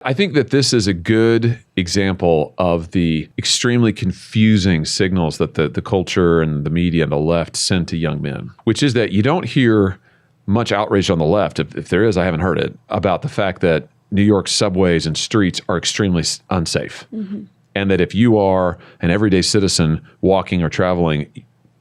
I think that this is a good example of the extremely confusing signals that the culture and the media and the left send to young men, which is that you don't hear much outrage on the left, if there is, I haven't heard it, about the fact that New York's subways and streets are extremely unsafe. Mm-hmm. And that if you are an everyday citizen walking or traveling,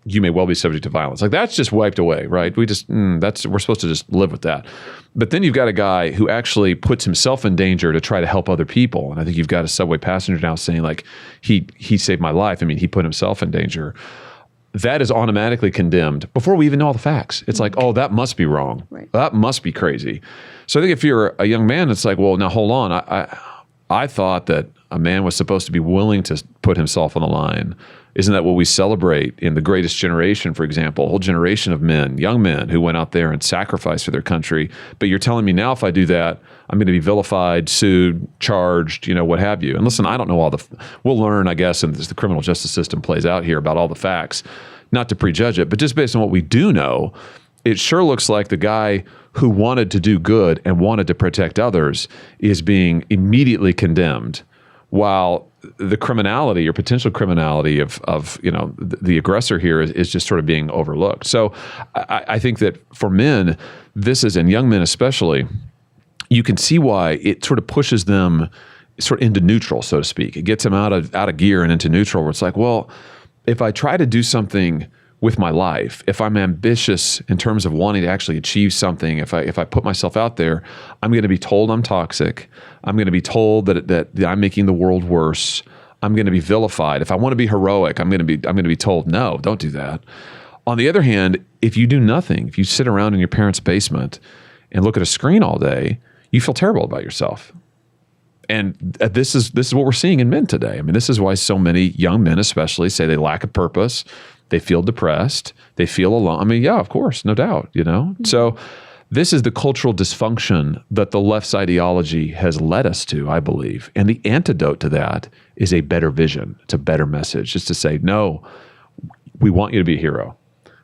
you may well be subject to violence. Like that's just wiped away, right? We're supposed to just live with that. But then you've got a guy who actually puts himself in danger to try to help other people. And I think you've got a subway passenger now saying like, he saved my life. I mean, he put himself in danger. That is automatically condemned before we even know all the facts. It's like, oh, that must be wrong. Right. That must be crazy. So I think if you're a young man, it's like, well, now hold on. I thought that a man was supposed to be willing to put himself on the line. Isn't that what we celebrate in The Greatest Generation, for example? A whole generation of men, young men, who went out there and sacrificed for their country. But you're telling me now if I do that, I'm going to be vilified, sued, charged, what have you. And listen, I don't know all we'll learn, I guess, and as the criminal justice system plays out here about all the facts, not to prejudge it, but just based on what we do know, it sure looks like the guy who wanted to do good and wanted to protect others is being immediately condemned, while the criminality or potential criminality of the aggressor here is just sort of being overlooked. So I think that for men, and young men especially, you can see why it sort of pushes them sort of into neutral, so to speak. It gets them out of gear and into neutral, where it's like, well, if I try to do something with my life, if I'm ambitious in terms of wanting to actually achieve something, if I put myself out there, I'm going to be told I'm toxic. I'm going to be told that I'm making the world worse. I'm going to be vilified. If I want to be heroic, I'm going to be told, no, don't do that. On the other hand, if you do nothing, if you sit around in your parents' basement and look at a screen all day, you feel terrible about yourself. And this is what we're seeing in men today. I mean, this is why so many young men especially say they lack a purpose. They feel depressed. They feel alone. I mean, yeah, of course, no doubt, Mm-hmm. So this is the cultural dysfunction that the left's ideology has led us to, I believe. And the antidote to that is a better vision. It's a better message. Just to say, no, we want you to be a hero.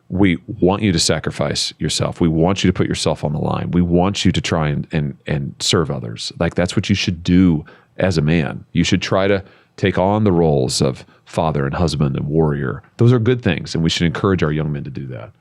We want you to sacrifice yourself. We want you to put yourself on the line. We want you to try and serve others. Like that's what you should do as a man. You should try to take on the roles of father and husband and warrior. Those are good things, and we should encourage our young men to do that.